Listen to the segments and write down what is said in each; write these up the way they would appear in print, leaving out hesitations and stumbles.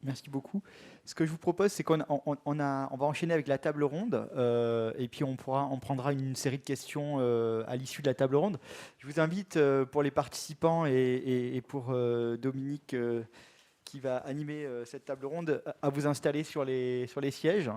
Merci beaucoup. Ce que je vous propose, c'est on va enchaîner avec la table ronde, et puis on prendra une série de questions à l'issue de la table ronde. Je vous invite, pour les participants et pour Dominique, qui va animer cette table ronde, à vous installer sur les sièges.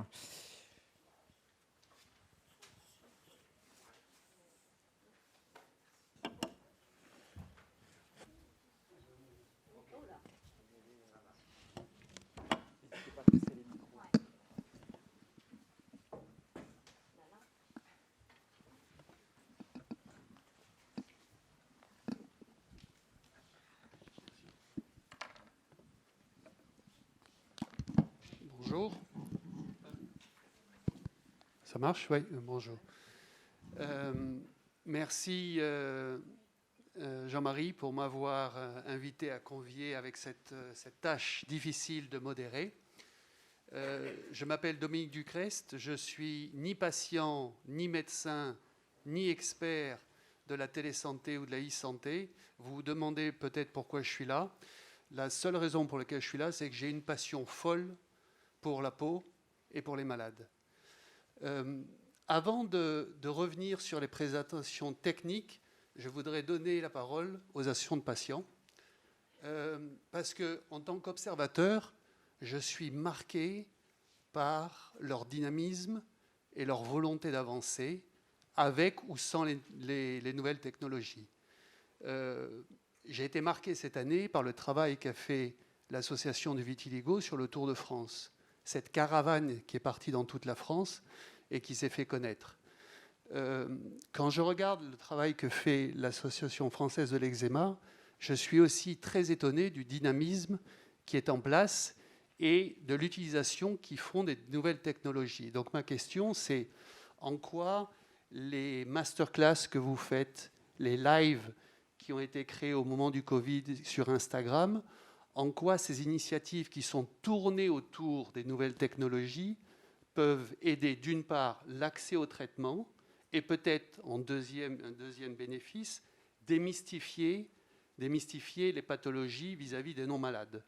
Bonjour. Ça marche? Oui, bonjour. Merci Jean-Marie pour m'avoir invité à convier avec cette tâche difficile de modérer. Je m'appelle Dominique Ducrest, je suis ni patient, ni médecin, ni expert de la télésanté ou de la e-santé. Vous vous demandez peut-être pourquoi je suis là. La seule raison pour laquelle je suis là, c'est que j'ai une passion folle pour la peau et pour les malades. Avant de revenir sur les présentations techniques, je voudrais donner la parole aux associations de patients, parce qu'en tant qu'observateur, je suis marqué par leur dynamisme et leur volonté d'avancer, avec ou sans les nouvelles technologies. J'ai été marqué cette année par le travail qu'a fait l'association de vitiligo sur le Tour de France. Cette caravane qui est partie dans toute la France et qui s'est fait connaître. Quand je regarde le travail que fait l'Association française de l'eczéma, je suis aussi très étonné du dynamisme qui est en place et de l'utilisation qu'ils font des nouvelles technologies. Donc ma question, c'est en quoi les masterclass que vous faites, les lives qui ont été créés au moment du Covid sur Instagram, en quoi ces initiatives qui sont tournées autour des nouvelles technologies peuvent aider d'une part l'accès au traitement et peut-être un deuxième bénéfice, démystifier les pathologies vis-à-vis des non-malades.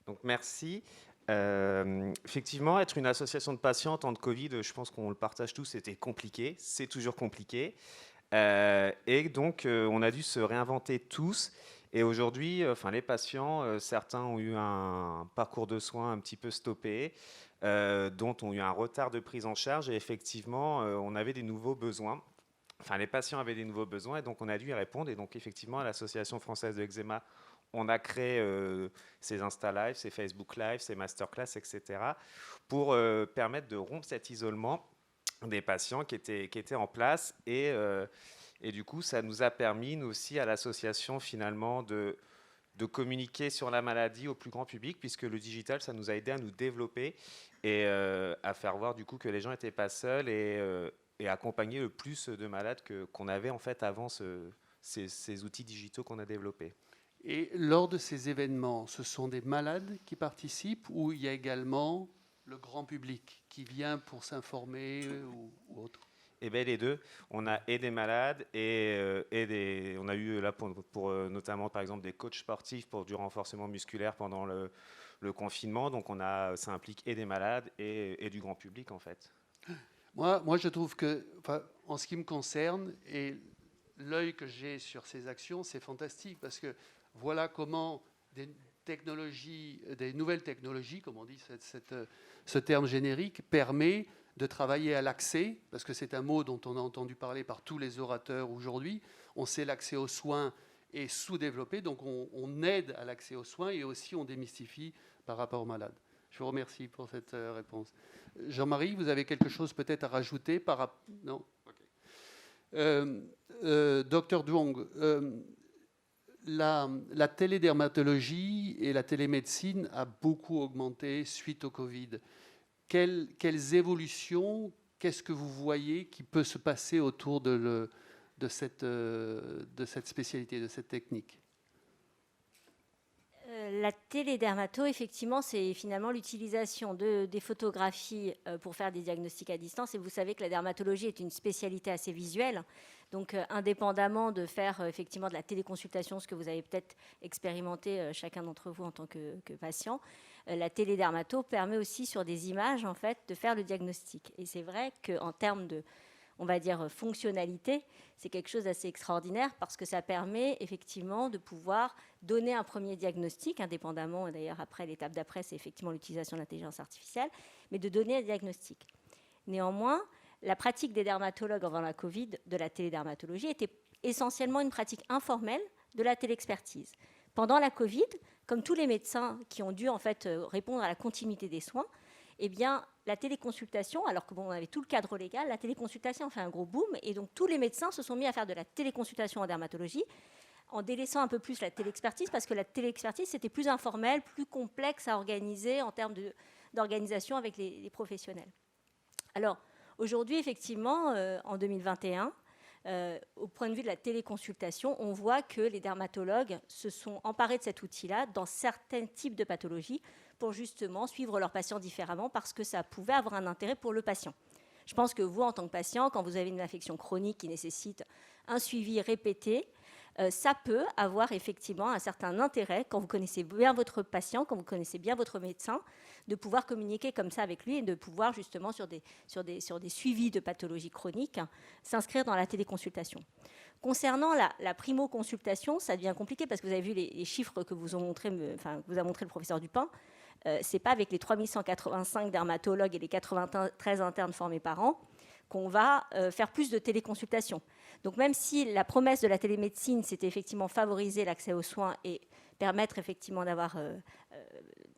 Donc merci. Effectivement, être une association de patients en temps de Covid, je pense qu'on le partage tous, c'était compliqué, c'est toujours compliqué. Et donc, on a dû se réinventer tous. Et aujourd'hui, les patients, certains ont eu un parcours de soins un petit peu stoppé, dont ont eu un retard de prise en charge. Et effectivement, on avait des nouveaux besoins. Enfin, les patients avaient des nouveaux besoins et donc on a dû y répondre. Et donc, effectivement, à l'Association française de l'eczéma, on a créé ces Insta Live, ces Facebook Live, ces Masterclass, etc. pour permettre de rompre cet isolement des patients qui étaient en place. Et du coup, ça nous a permis, nous aussi, à l'association, finalement, de communiquer sur la maladie au plus grand public, puisque le digital, ça nous a aidé à nous développer et à faire voir, du coup, que les gens n'étaient pas seuls et accompagner le plus de malades qu'on avait, en fait, avant ces outils digitaux qu'on a développés. Et lors de ces événements, ce sont des malades qui participent ou il y a également le grand public qui vient pour s'informer ou autre? Eh bien, les deux. On a et des malades on a eu là pour notamment par exemple des coachs sportifs pour du renforcement musculaire pendant le confinement. Donc ça implique et des malades et du grand public en fait. Moi, je trouve que, en ce qui me concerne, et l'œil que j'ai sur ces actions, c'est fantastique parce que voilà comment des nouvelles technologies, comme on dit ce terme générique, permet de travailler à l'accès, parce que c'est un mot dont on a entendu parler par tous les orateurs aujourd'hui. On sait l'accès aux soins est sous-développé, donc on aide à l'accès aux soins et aussi on démystifie par rapport aux malades. Je vous remercie pour cette réponse. Jean-Marie, vous avez quelque chose peut-être à rajouter par rapport... Non, ok. Docteur Duong, la télédermatologie et la télémédecine a beaucoup augmenté suite au Covid. Quelles évolutions, qu'est-ce que vous voyez qui peut se passer autour de cette spécialité, de cette technique? La télédermato, effectivement, c'est finalement l'utilisation des photographies pour faire des diagnostics à distance. Et vous savez que la dermatologie est une spécialité assez visuelle. Donc, indépendamment de faire effectivement de la téléconsultation, ce que vous avez peut-être expérimenté chacun d'entre vous en tant que patient, la télédermato permet aussi sur des images en fait de faire le diagnostic. Et c'est vrai qu'en termes de, on va dire, fonctionnalité, c'est quelque chose d'assez extraordinaire parce que ça permet effectivement de pouvoir donner un premier diagnostic, indépendamment, d'ailleurs après l'étape d'après, c'est effectivement l'utilisation de l'intelligence artificielle, mais de donner un diagnostic. Néanmoins, la pratique des dermatologues avant la Covid, de la télédermatologie, était essentiellement une pratique informelle de la télexpertise. Pendant la Covid, comme tous les médecins qui ont dû en fait répondre à la continuité des soins, eh bien, la téléconsultation, alors qu'on avait tout le cadre légal, la téléconsultation a fait un gros boom, et donc tous les médecins se sont mis à faire de la téléconsultation en dermatologie, en délaissant un peu plus la téléexpertise, parce que la téléexpertise, c'était plus informel, plus complexe à organiser en termes d'organisation avec les professionnels. Alors, aujourd'hui, effectivement, en 2021, au point de vue de la téléconsultation, on voit que les dermatologues se sont emparés de cet outil-là dans certains types de pathologies pour justement suivre leurs patients différemment parce que ça pouvait avoir un intérêt pour le patient. Je pense que vous, en tant que patient, quand vous avez une affection chronique qui nécessite un suivi répété, ça peut avoir effectivement un certain intérêt, quand vous connaissez bien votre patient, quand vous connaissez bien votre médecin, de pouvoir communiquer comme ça avec lui et de pouvoir justement sur des suivis de pathologies chroniques s'inscrire dans la téléconsultation. Concernant la primo-consultation, ça devient compliqué parce que vous avez vu les chiffres que vous a montré le professeur Dupin. Ce n'est pas avec les 3185 dermatologues et les 93 internes formés par an qu'on va faire plus de téléconsultation. Donc même si la promesse de la télémédecine, c'était effectivement favoriser l'accès aux soins et permettre effectivement d'avoir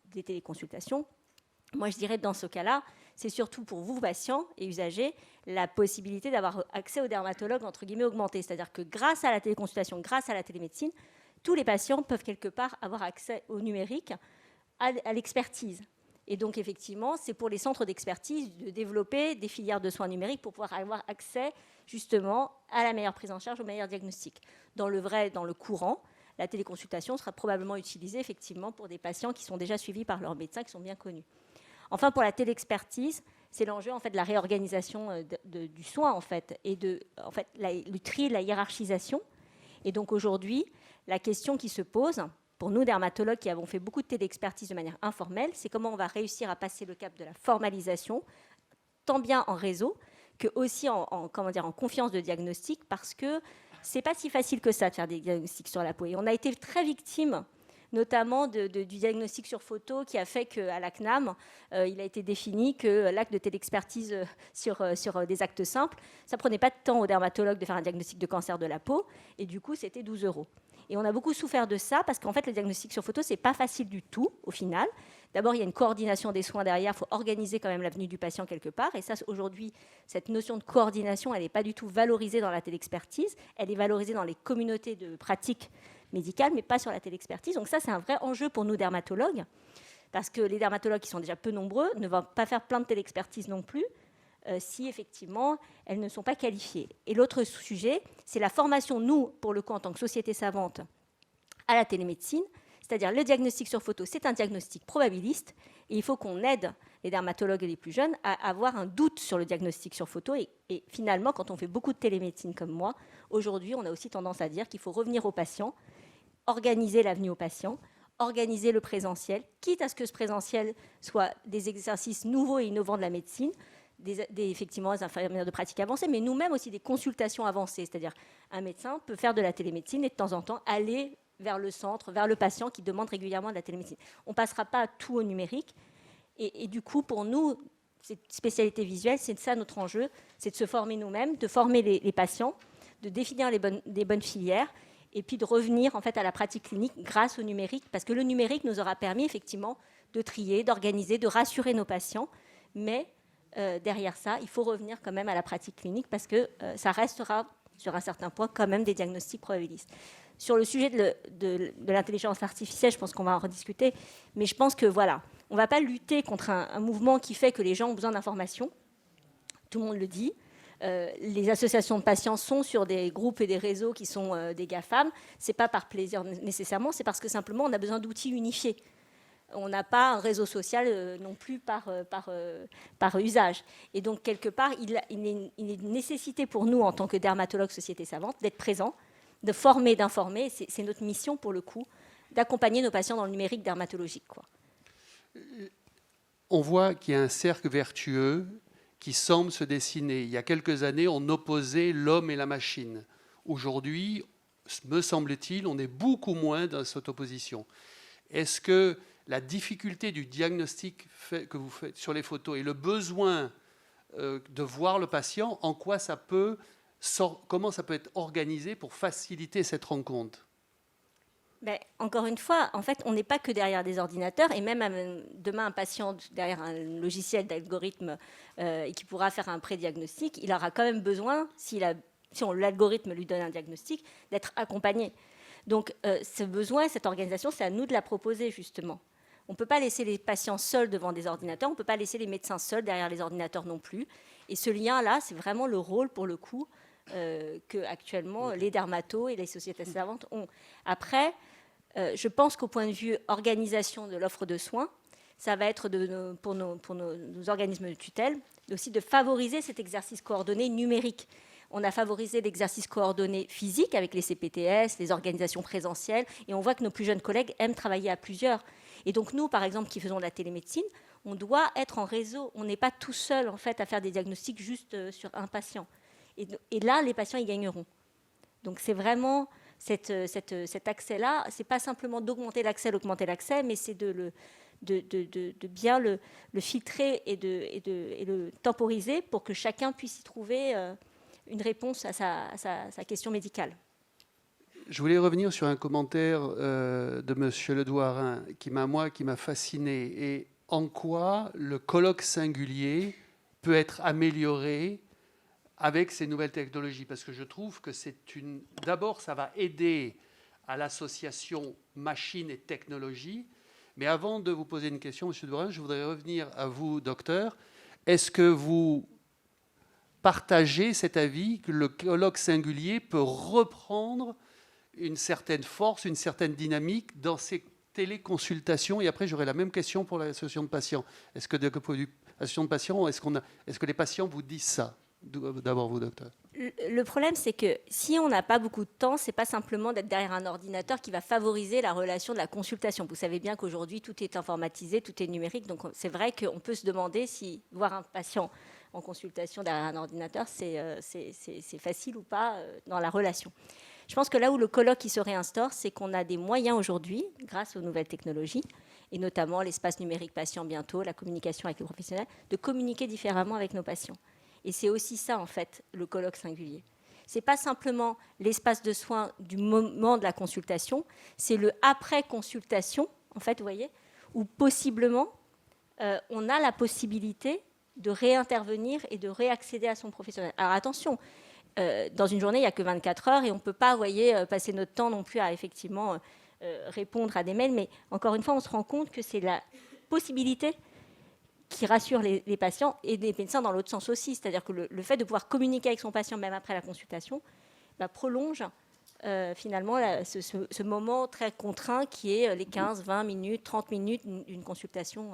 des téléconsultations, moi je dirais dans ce cas-là, c'est surtout pour vous, patients et usagers, la possibilité d'avoir accès aux dermatologues entre guillemets augmenté. C'est-à-dire que grâce à la téléconsultation, grâce à la télémédecine, tous les patients peuvent quelque part avoir accès au numérique, à l'expertise. Et donc, effectivement, c'est pour les centres d'expertise de développer des filières de soins numériques pour pouvoir avoir accès, justement, à la meilleure prise en charge, au meilleur diagnostic. Dans le courant, la téléconsultation sera probablement utilisée, effectivement, pour des patients qui sont déjà suivis par leurs médecins, qui sont bien connus. Enfin, pour la téléexpertise, c'est l'enjeu, en fait, de la réorganisation du soin, en fait, et le tri, la hiérarchisation. Et donc, aujourd'hui, la question qui se pose, pour nous, dermatologues qui avons fait beaucoup de téléexpertise de manière informelle, c'est comment on va réussir à passer le cap de la formalisation, tant bien en réseau que aussi en confiance de diagnostic, parce que c'est pas si facile que ça de faire des diagnostics sur la peau. Et on a été très victime, notamment du diagnostic sur photo qui a fait qu'à la CNAM, il a été défini que l'acte de téléexpertise sur des actes simples, ça prenait pas de temps aux dermatologues de faire un diagnostic de cancer de la peau, et du coup, c'était 12 €. Et on a beaucoup souffert de ça parce qu'en fait, le diagnostic sur photo, ce n'est pas facile du tout au final. D'abord, il y a une coordination des soins derrière. Il faut organiser quand même la venue du patient quelque part. Et ça, aujourd'hui, cette notion de coordination, elle n'est pas du tout valorisée dans la téléexpertise. Elle est valorisée dans les communautés de pratique médicale, mais pas sur la téléexpertise. Donc ça, c'est un vrai enjeu pour nous dermatologues parce que les dermatologues qui sont déjà peu nombreux ne vont pas faire plein de téléexpertise non plus. Si effectivement elles ne sont pas qualifiées. Et l'autre sujet, c'est la formation, nous, pour le coup, en tant que société savante, à la télémédecine, c'est-à-dire le diagnostic sur photo, c'est un diagnostic probabiliste, et il faut qu'on aide les dermatologues les plus jeunes à avoir un doute sur le diagnostic sur photo, et finalement, quand on fait beaucoup de télémédecine comme moi, aujourd'hui, on a aussi tendance à dire qu'il faut revenir aux patients, organiser l'avenue aux patients, organiser le présentiel, quitte à ce que ce présentiel soit des exercices nouveaux et innovants de la médecine, effectivement des infirmières de pratique avancée, mais nous-mêmes aussi des consultations avancées. C'est-à-dire un médecin peut faire de la télémédecine et de temps en temps aller vers le centre, vers le patient qui demande régulièrement de la télémédecine. On ne passera pas tout au numérique. Et du coup, pour nous, cette spécialité visuelle, c'est ça notre enjeu, c'est de se former nous-mêmes, de former les patients, de définir des bonnes filières et puis de revenir en fait à la pratique clinique grâce au numérique, parce que le numérique nous aura permis effectivement de trier, d'organiser, de rassurer nos patients, mais derrière ça, il faut revenir quand même à la pratique clinique parce que ça restera, sur un certain point, quand même des diagnostics probabilistes. Sur le sujet de l'intelligence artificielle, je pense qu'on va en rediscuter, mais je pense que voilà, on ne va pas lutter contre un mouvement qui fait que les gens ont besoin d'informations. Tout le monde le dit. Les associations de patients sont sur des groupes et des réseaux qui sont des GAFAM. Ce n'est pas par plaisir nécessairement, c'est parce que simplement on a besoin d'outils unifiés. on n'a pas un réseau social non plus par usage. Et donc, quelque part, il est une nécessité pour nous, en tant que dermatologue Société Savante, d'être présents, de former, d'informer. C'est notre mission, pour le coup, d'accompagner nos patients dans le numérique dermatologique, quoi. On voit qu'il y a un cercle vertueux qui semble se dessiner. Il y a quelques années, on opposait l'homme et la machine. Aujourd'hui, me semble-t-il, on est beaucoup moins dans cette opposition. Est-ce que la difficulté du diagnostic que vous faites sur les photos et le besoin de voir le patient, en quoi ça peut, comment ça peut être organisé pour faciliter cette rencontre? Ben, encore une fois, en fait, on n'est pas que derrière des ordinateurs, et même demain, un patient derrière un logiciel d'algorithme qui pourra faire un pré-diagnostic, il aura quand même besoin, si l'algorithme lui donne un diagnostic, d'être accompagné. Donc, ce besoin, cette organisation, c'est à nous de la proposer, justement. On ne peut pas laisser les patients seuls devant des ordinateurs, on ne peut pas laisser les médecins seuls derrière les ordinateurs non plus. Et ce lien-là, c'est vraiment le rôle, pour le coup, que actuellement les dermatos et les sociétés savantes ont. Après, je pense qu'au point de vue organisation de l'offre de soins, ça va être pour nos organismes de tutelle aussi de favoriser cet exercice coordonné numérique. On a favorisé l'exercice coordonné physique avec les CPTS, les organisations présentielles, et on voit que nos plus jeunes collègues aiment travailler à plusieurs. Et donc nous, par exemple, qui faisons de la télémédecine, on doit être en réseau. On n'est pas tout seul, en fait, à faire des diagnostics juste sur un patient. Et là, les patients, ils gagneront. Donc c'est vraiment cet accès-là. Ce n'est pas simplement d'augmenter l'accès, mais c'est de bien le filtrer et le temporiser pour que chacun puisse y trouver une réponse à sa question médicale. Je voulais revenir sur un commentaire de M. Ledouarin qui m'a fasciné. Et en quoi le colloque singulier peut être amélioré avec ces nouvelles technologies? Parce que je trouve que d'abord, ça va aider à l'association machine et technologie. Mais avant de vous poser une question, M. Ledouarin, je voudrais revenir à vous, docteur. Est-ce que vous partagez cet avis que le colloque singulier peut reprendre une certaine force, une certaine dynamique dans ces téléconsultations? Et après, j'aurai la même question pour l'association de patients. Est-ce que de l'association de patients, est-ce que les patients vous disent ça? D'abord vous, docteur. Le problème, c'est que si on n'a pas beaucoup de temps, ce n'est pas simplement d'être derrière un ordinateur qui va favoriser la relation de la consultation. Vous savez bien qu'aujourd'hui, tout est informatisé, tout est numérique. Donc, c'est vrai qu'on peut se demander si voir un patient en consultation derrière un ordinateur, c'est facile ou pas dans la relation. Je pense que là où le colloque qui se réinstaure, c'est qu'on a des moyens aujourd'hui, grâce aux nouvelles technologies, et notamment l'espace numérique patient bientôt, la communication avec les professionnels, de communiquer différemment avec nos patients. Et c'est aussi ça, en fait, le colloque singulier. Ce n'est pas simplement l'espace de soins du moment de la consultation, c'est le après-consultation, en fait, vous voyez, où possiblement, on a la possibilité de réintervenir et de réaccéder à son professionnel. Alors attention, dans une journée, il n'y a que 24 heures et on ne peut pas, vous voyez, passer notre temps non plus à effectivement répondre à des mails. Mais encore une fois, on se rend compte que c'est la possibilité qui rassure les patients et les médecins dans l'autre sens aussi. C'est-à-dire que le fait de pouvoir communiquer avec son patient même après la consultation prolonge finalement ce moment très contraint qui est les 15, 20 minutes, 30 minutes d'une consultation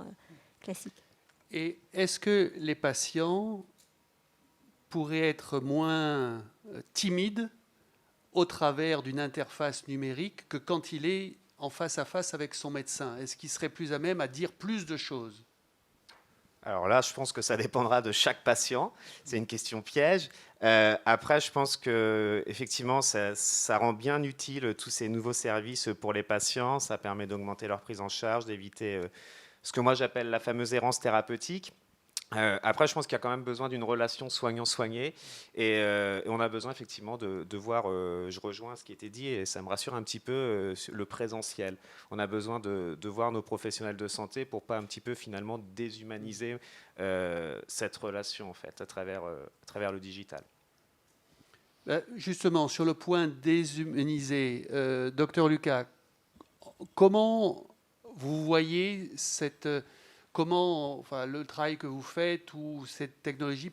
classique. Et est-ce que les patients pourraient être moins timides au travers d'une interface numérique que quand il est en face à face avec son médecin? Est-ce qu'il serait plus à même à dire plus de choses? Alors là, je pense que ça dépendra de chaque patient. C'est une question piège. Après, je pense que effectivement, ça rend bien utile tous ces nouveaux services pour les patients. Ça permet d'augmenter leur prise en charge, d'éviter ce que moi j'appelle la fameuse errance thérapeutique. Après, je pense qu'il y a quand même besoin d'une relation soignant-soigné et on a besoin effectivement de voir, je rejoins ce qui était dit et ça me rassure un petit peu, le présentiel. On a besoin de voir nos professionnels de santé pour pas un petit peu finalement déshumaniser cette relation en fait à travers le digital. Justement, sur le point déshumaniser, docteur Lucas, comment vous voyez le travail que vous faites ou cette technologie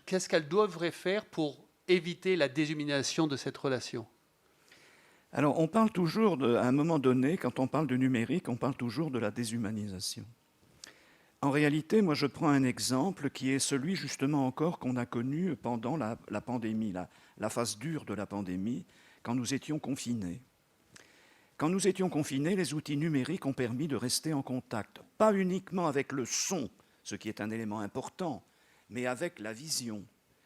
qu'est-ce qu'elles devraient faire pour éviter la déshumanisation de cette relation? Alors, on parle toujours, à un moment donné, quand on parle de numérique, on parle toujours de la déshumanisation. En réalité, moi, je prends un exemple qui est celui, justement, encore qu'on a connu pendant la pandémie, la phase dure de la pandémie, quand nous étions confinés. Quand nous étions confinés, les outils numériques ont permis de rester en contact, pas uniquement avec le son, ce qui est un élément important, mais avec la vision,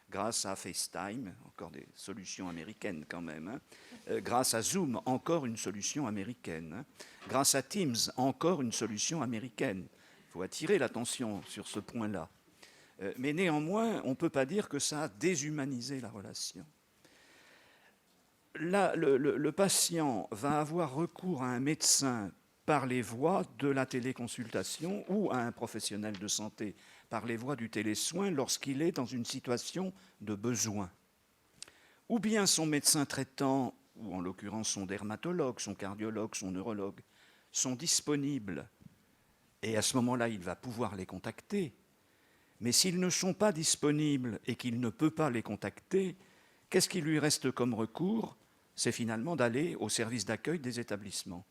grâce à FaceTime, encore des solutions américaines quand même, hein, grâce à Zoom, encore une solution américaine, hein, grâce à Teams, encore une solution américaine. Il faut attirer l'attention sur ce point-là. Mais néanmoins, on ne peut pas dire que ça a déshumanisé la relation. Là, le patient va avoir recours à un médecin par les voies de la téléconsultation ou à un professionnel de santé par les voies du télésoin lorsqu'il est dans une situation de besoin. Ou bien son médecin traitant, ou en l'occurrence son dermatologue, son cardiologue, son neurologue, sont disponibles. Et à ce moment-là, il va pouvoir les contacter. Mais s'ils ne sont pas disponibles et qu'il ne peut pas les contacter, qu'est-ce qui lui reste comme recours ? C'est finalement d'aller au service d'accueil des établissements,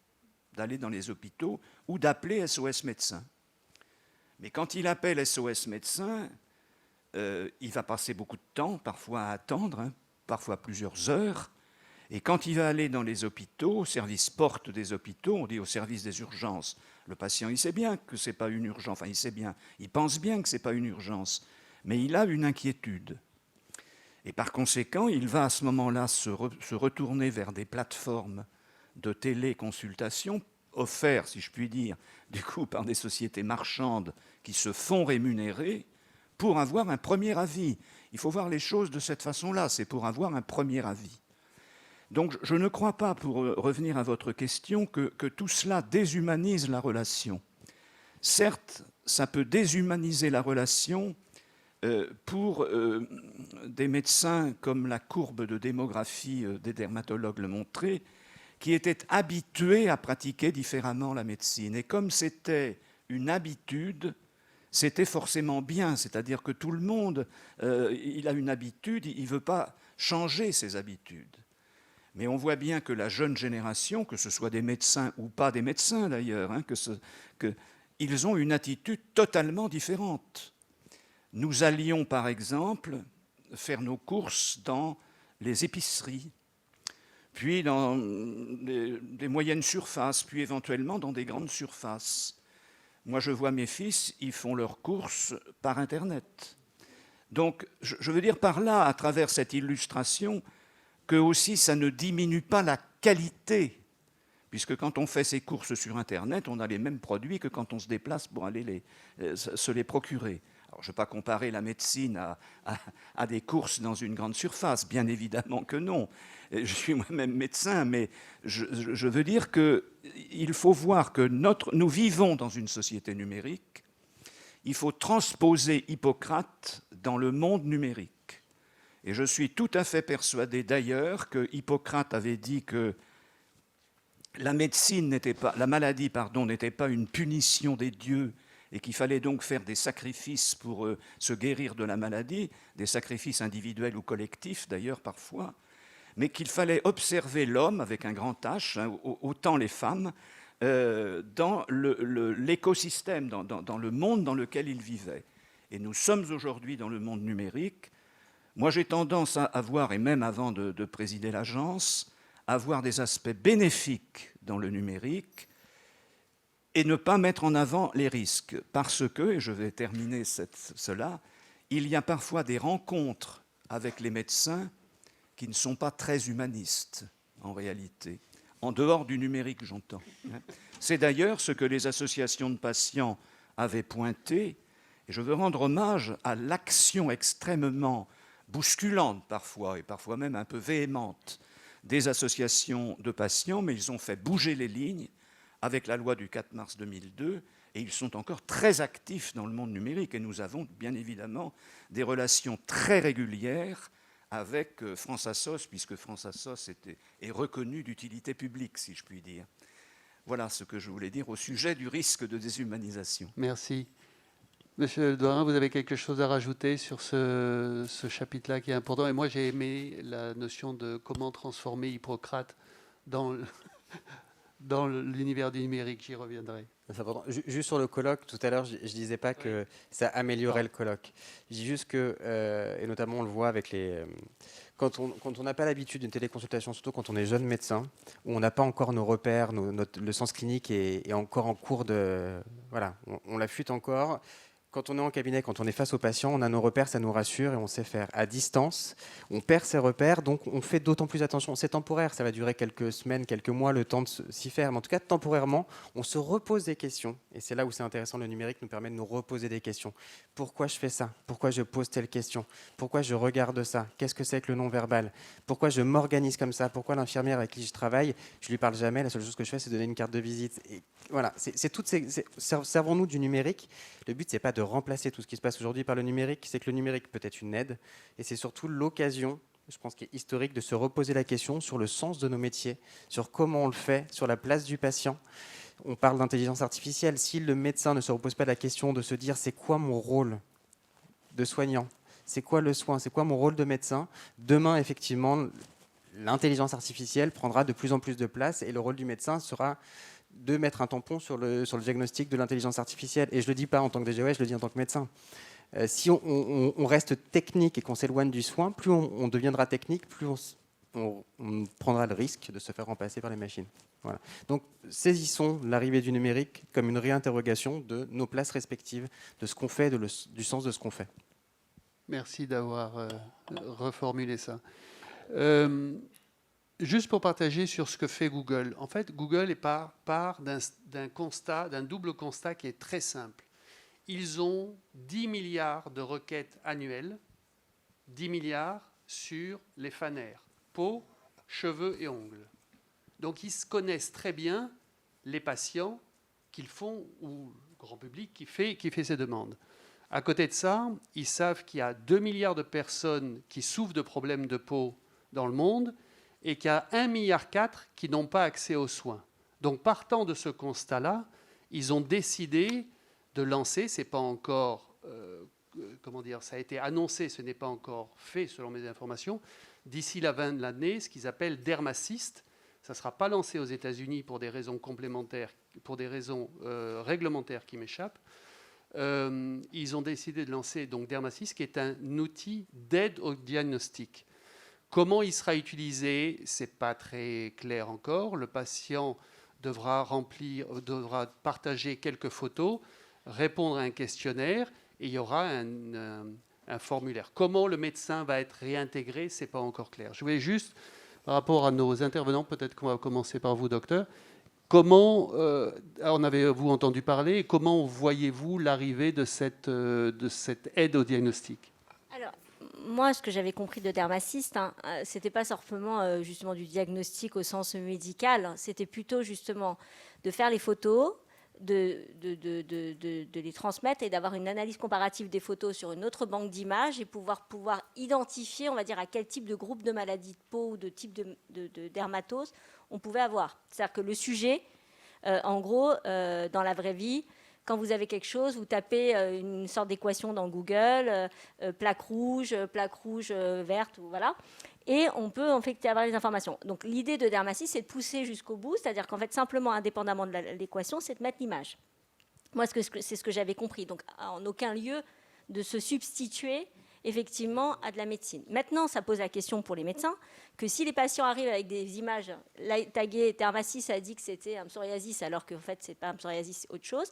d'aller dans les hôpitaux ou d'appeler SOS Médecins. Mais quand il appelle SOS Médecins, il va passer beaucoup de temps, parfois à attendre, hein, parfois plusieurs heures. Et quand il va aller dans les hôpitaux, au service porte des hôpitaux, on dit au service des urgences, le patient, il sait bien que ce n'est pas une urgence, enfin il sait bien, il pense bien que ce n'est pas une urgence, mais il a une inquiétude. Et par conséquent, il va à ce moment-là se retourner vers des plateformes de téléconsultation offertes, si je puis dire, du coup par des sociétés marchandes qui se font rémunérer pour avoir un premier avis. Il faut voir les choses de cette façon-là, c'est pour avoir un premier avis. Donc je ne crois pas, pour revenir à votre question, que tout cela déshumanise la relation. Certes, ça peut déshumaniser la relation pour des médecins comme la courbe de démographie des dermatologues le montrait, qui étaient habitués à pratiquer différemment la médecine. Et comme c'était une habitude, c'était forcément bien, c'est-à-dire que tout le monde, il a une habitude, il ne veut pas changer ses habitudes. Mais on voit bien que la jeune génération, que ce soit des médecins ou pas des médecins d'ailleurs, hein, ils ont une attitude totalement différente. Nous allions, par exemple, faire nos courses dans les épiceries, puis dans des moyennes surfaces, puis éventuellement dans des grandes surfaces. Moi, je vois mes fils, ils font leurs courses par Internet. Donc, je veux dire par là, à travers cette illustration, que aussi ça ne diminue pas la qualité, puisque quand on fait ses courses sur Internet, on a les mêmes produits que quand on se déplace pour aller se les procurer. Alors, je ne vais pas comparer la médecine à des courses dans une grande surface, bien évidemment que non. Je suis moi-même médecin, mais je veux dire qu'il faut voir que nous vivons dans une société numérique. Il faut transposer Hippocrate dans le monde numérique. Et je suis tout à fait persuadé d'ailleurs que Hippocrate avait dit que la maladie n'était pas une punition des dieux et qu'il fallait donc faire des sacrifices pour se guérir de la maladie, des sacrifices individuels ou collectifs d'ailleurs parfois, mais qu'il fallait observer l'homme avec un grand H, hein, autant les femmes, dans l'écosystème, dans le monde dans lequel il vivait. Et nous sommes aujourd'hui dans le monde numérique. Moi, j'ai tendance à voir, et même avant de présider l'agence, à voir des aspects bénéfiques dans le numérique et ne pas mettre en avant les risques. Parce que, et je vais terminer cela, il y a parfois des rencontres avec les médecins qui ne sont pas très humanistes, en réalité. En dehors du numérique, j'entends. C'est d'ailleurs ce que les associations de patients avaient pointé. Et je veux rendre hommage à l'action extrêmement bousculante parfois, et parfois même un peu véhémente, des associations de patients, mais ils ont fait bouger les lignes avec la loi du 4 mars 2002, et ils sont encore très actifs dans le monde numérique. Et nous avons bien évidemment des relations très régulières avec France Assos, puisque France Assos est reconnue d'utilité publique, si je puis dire. Voilà ce que je voulais dire au sujet du risque de déshumanisation. Merci. Monsieur Doirin, vous avez quelque chose à rajouter sur ce chapitre-là qui est important. Et moi, j'ai aimé la notion de comment transformer Hippocrate dans, dans l'univers du numérique, j'y reviendrai. C'est important. Juste sur le colloque, tout à l'heure, je ne disais pas que ça améliorait le colloque. Je dis juste que, et notamment on le voit avec les... Quand on n'a pas l'habitude d'une téléconsultation, surtout quand on est jeune médecin, où on n'a pas encore nos repères, le sens clinique est encore en cours de... Voilà, on l'affûte encore. Quand on est en cabinet, quand on est face au patient, on a nos repères, ça nous rassure et on sait faire. À distance, on perd ses repères, donc on fait d'autant plus attention. C'est temporaire, ça va durer quelques semaines, quelques mois, le temps de s'y faire. Mais en tout cas, temporairement, on se repose des questions. Et c'est là où c'est intéressant, le numérique nous permet de nous reposer des questions. Pourquoi je fais ça? Pourquoi je pose telle question? Pourquoi je regarde ça? Qu'est-ce que c'est que le non-verbal? Pourquoi je m'organise comme ça? Pourquoi l'infirmière avec qui je travaille, je lui parle jamais, la seule chose que je fais, c'est donner une carte de visite. Et voilà, c'est toutes ces... Servons-nous du numérique. Le but, c'est pas de remplacer tout ce qui se passe aujourd'hui par le numérique, c'est que le numérique peut être une aide, et c'est surtout l'occasion, je pense qu'il est historique, de se reposer la question sur le sens de nos métiers, sur comment on le fait, sur la place du patient. On parle d'intelligence artificielle. Si le médecin ne se repose pas la question de se dire c'est quoi mon rôle de soignant, c'est quoi le soin, c'est quoi mon rôle de médecin, demain, effectivement, l'intelligence artificielle prendra de plus en plus de place et le rôle du médecin sera de mettre un tampon sur le diagnostic de l'intelligence artificielle. Et je ne le dis pas en tant que DGOS, je le dis en tant que médecin. Si on reste technique et qu'on s'éloigne du soin, plus on deviendra technique, plus on prendra le risque de se faire remplacer par les machines. Voilà. Donc saisissons l'arrivée du numérique comme une réinterrogation de nos places respectives, de ce qu'on fait, du sens de ce qu'on fait. Merci d'avoir reformulé ça. Juste pour partager sur ce que fait Google. En fait, Google part d'un double constat qui est très simple. Ils ont 10 milliards de requêtes annuelles, 10 milliards sur les fanères, peau, cheveux et ongles. Donc ils se connaissent très bien les patients qu'ils font ou le grand public qui fait ces demandes. À côté de ça, ils savent qu'il y a 2 milliards de personnes qui souffrent de problèmes de peau dans le monde et qu'il y a 1,4 milliard qui n'ont pas accès aux soins. Donc, partant de ce constat-là, ils ont décidé de lancer, c'est pas encore, ça a été annoncé, ce n'est pas encore fait selon mes informations, d'ici la fin de l'année, ce qu'ils appellent Dermacyst. Ça ne sera pas lancé aux États-Unis pour des raisons complémentaires, pour des raisons réglementaires qui m'échappent. Ils ont décidé de lancer donc Dermacyst, qui est un outil d'aide au diagnostic. Comment il sera utilisé, ce n'est pas très clair encore. Le patient devra partager quelques photos, répondre à un questionnaire et il y aura un formulaire. Comment le médecin va être réintégré, ce n'est pas encore clair. Je voulais juste, par rapport à nos intervenants, peut-être qu'on va commencer par vous, docteur, comment en avez-vous entendu parler et comment voyez-vous l'arrivée de cette aide au diagnostic? Alors, moi, ce que j'avais compris de Dermacyst, c'était pas simplement justement du diagnostic au sens médical, c'était plutôt justement de faire les photos, de les transmettre et d'avoir une analyse comparative des photos sur une autre banque d'images et pouvoir identifier, on va dire, à quel type de groupe de maladie de peau ou de type de dermatose on pouvait avoir. C'est-à-dire que le sujet, en gros, dans la vraie vie, quand vous avez quelque chose, vous tapez une sorte d'équation dans Google, plaque rouge verte, voilà, et on peut en fait avoir les informations. Donc l'idée de Dermacyst, c'est de pousser jusqu'au bout, c'est-à-dire qu'en fait, simplement, indépendamment de l'équation, c'est de mettre l'image. Moi, c'est ce que j'avais compris. Donc en aucun lieu de se substituer effectivement à de la médecine. Maintenant, ça pose la question pour les médecins que si les patients arrivent avec des images taguées Dermacyst a dit que c'était un psoriasis alors qu'en fait, c'est pas un psoriasis, c'est autre chose.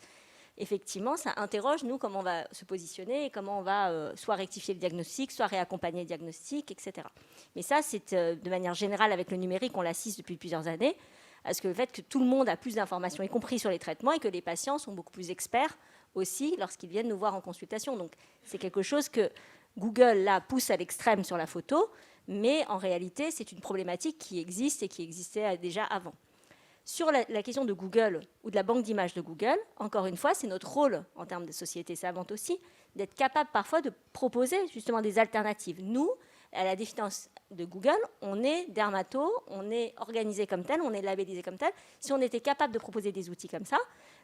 Effectivement, ça interroge, nous, comment on va se positionner et comment on va soit rectifier le diagnostic, soit réaccompagner le diagnostic, etc. Mais ça, c'est de manière générale, avec le numérique, on l'assiste depuis plusieurs années, parce que le fait que tout le monde a plus d'informations, y compris sur les traitements, et que les patients sont beaucoup plus experts aussi lorsqu'ils viennent nous voir en consultation. Donc, c'est quelque chose que Google, là, pousse à l'extrême sur la photo, mais en réalité, c'est une problématique qui existe et qui existait déjà avant. Sur la question de Google ou de la banque d'images de Google, encore une fois, c'est notre rôle en termes de société savante aussi, d'être capable parfois de proposer justement des alternatives. Nous, à la défense de Google, on est dermato, on est organisé comme tel, on est labellisé comme tel. Si on était capable de proposer des outils comme ça,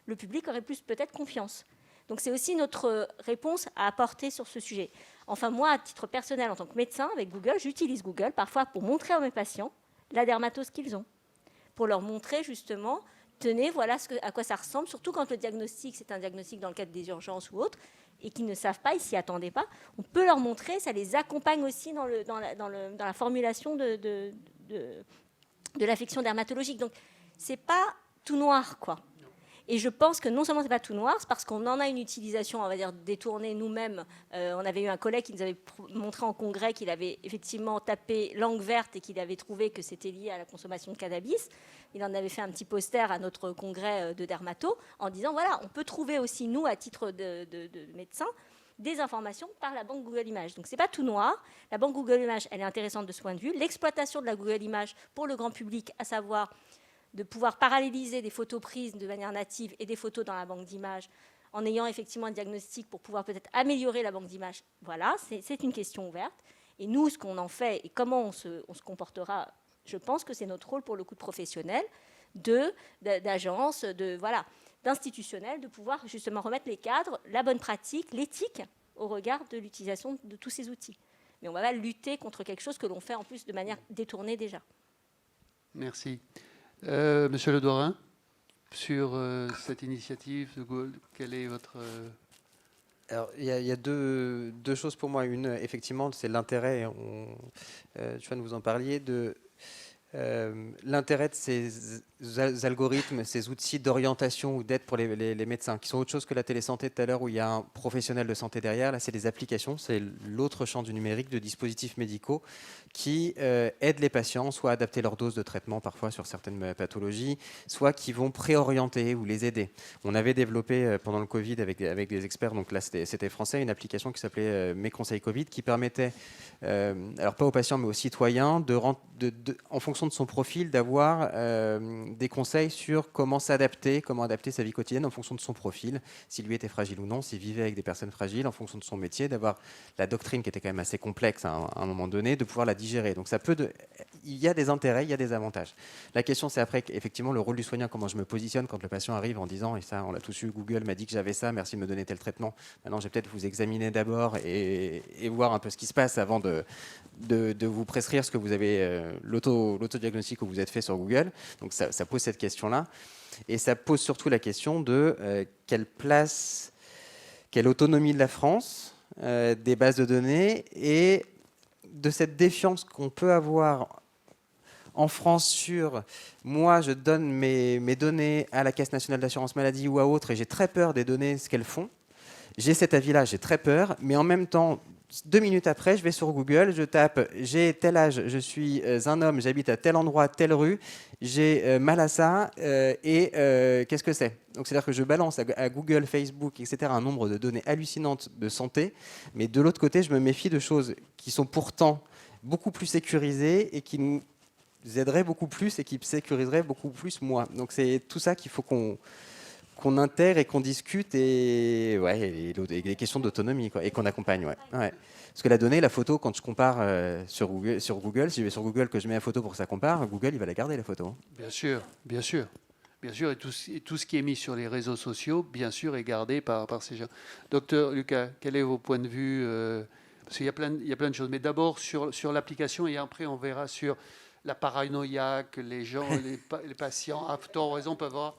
le public aurait plus peut-être confiance. Donc c'est aussi notre réponse à apporter sur ce sujet. Enfin, moi, à titre personnel, en tant que médecin, avec Google, j'utilise Google parfois pour montrer à mes patients la dermatose qu'ils ont. pour leur montrer justement, tenez, voilà à quoi ça ressemble, surtout quand le diagnostic, c'est un diagnostic dans le cadre des urgences ou autre, et qu'ils ne savent pas, ils ne s'y attendaient pas. On peut leur montrer, ça les accompagne aussi dans la formulation de l'affection dermatologique. Donc, ce n'est pas tout noir, quoi. Et je pense que non seulement ce n'est pas tout noir, c'est parce qu'on en a une utilisation, on va dire, détournée nous-mêmes. On avait eu un collègue qui nous avait montré en congrès qu'il avait effectivement tapé langue verte et qu'il avait trouvé que c'était lié à la consommation de cannabis. Il en avait fait un petit poster à notre congrès de dermato en disant, voilà, on peut trouver aussi, nous, à titre de médecin, des informations par la banque Google Images. Donc, ce n'est pas tout noir. La banque Google Images, elle est intéressante de ce point de vue. L'exploitation de la Google Images pour le grand public, à savoir de pouvoir paralléliser des photos prises de manière native et des photos dans la banque d'images en ayant effectivement un diagnostic pour pouvoir peut-être améliorer la banque d'images. Voilà, c'est une question ouverte. Et nous, ce qu'on en fait et comment on se comportera, je pense que c'est notre rôle pour le coup de professionnel, d'agence, d'institutionnel, de pouvoir justement remettre les cadres, la bonne pratique, l'éthique au regard de l'utilisation de tous ces outils. Mais on va pas lutter contre quelque chose que l'on fait en plus de manière détournée déjà. Merci. Monsieur Le Dorin, sur cette initiative de Google, quel est votre... Alors, il y a deux choses pour moi. Une, effectivement, c'est l'intérêt, tu viens de vous en parliez, de l'intérêt de ces algorithmes, ces outils d'orientation ou d'aide pour les médecins, qui sont autre chose que la télésanté tout à l'heure où il y a un professionnel de santé derrière. Là, c'est des applications, c'est l'autre champ du numérique, de dispositifs médicaux qui aident les patients, soit à adapter leur dose de traitement parfois sur certaines pathologies, soit qui vont préorienter ou les aider. On avait développé pendant le Covid avec des experts, donc là c'était français, une application qui s'appelait Mes conseils Covid, qui permettait, alors pas aux patients mais aux citoyens, en fonction de son profil, d'avoir des conseils sur comment s'adapter, comment adapter sa vie quotidienne en fonction de son profil, s'il lui était fragile ou non, s'il vivait avec des personnes fragiles, en fonction de son métier, d'avoir la doctrine qui était quand même assez complexe à un moment donné, de pouvoir la digérer. Donc il y a des intérêts, il y a des avantages. La question c'est après effectivement le rôle du soignant, comment je me positionne quand le patient arrive en disant, et ça on l'a tous eu, Google m'a dit que j'avais ça, merci de me donner tel traitement. Maintenant je vais peut-être vous examiner d'abord et voir un peu ce qui se passe avant de vous prescrire ce que vous avez, l'autodiagnostic que vous êtes fait sur Google. Donc ça pose cette question-là. Et ça pose surtout la question de quelle place, quelle autonomie de la France, des bases de données et de cette défiance qu'on peut avoir en France sur moi, je donne mes données à la Caisse nationale d'assurance maladie ou à autre et j'ai très peur des données, ce qu'elles font. J'ai cet avis-là, j'ai très peur, mais en même temps, 2 minutes après, je vais sur Google, je tape « j'ai tel âge, je suis un homme, j'habite à tel endroit, telle rue, j'ai mal à ça, qu'est-ce que c'est ?» Donc c'est-à-dire que je balance à Google, Facebook, etc. un nombre de données hallucinantes de santé, mais de l'autre côté, je me méfie de choses qui sont pourtant beaucoup plus sécurisées et qui nous aideraient beaucoup plus et qui sécuriseraient beaucoup plus moi. Donc c'est tout ça qu'il faut qu'on intègre et qu'on discute et les questions d'autonomie et qu'on accompagne. Ouais. Parce que la donnée, la photo, quand je compare sur Google, si je vais sur Google que je mets la photo pour que ça compare, Google il va la garder la photo. Bien sûr. Et tout ce qui est mis sur les réseaux sociaux, bien sûr, est gardé par ces gens. Docteur Lucas, quel est vos points de vue parce qu'il y a plein de choses. Mais d'abord sur l'application et après on verra sur la paranoïa que les gens, les patients, à tort ou raison, peuvent avoir.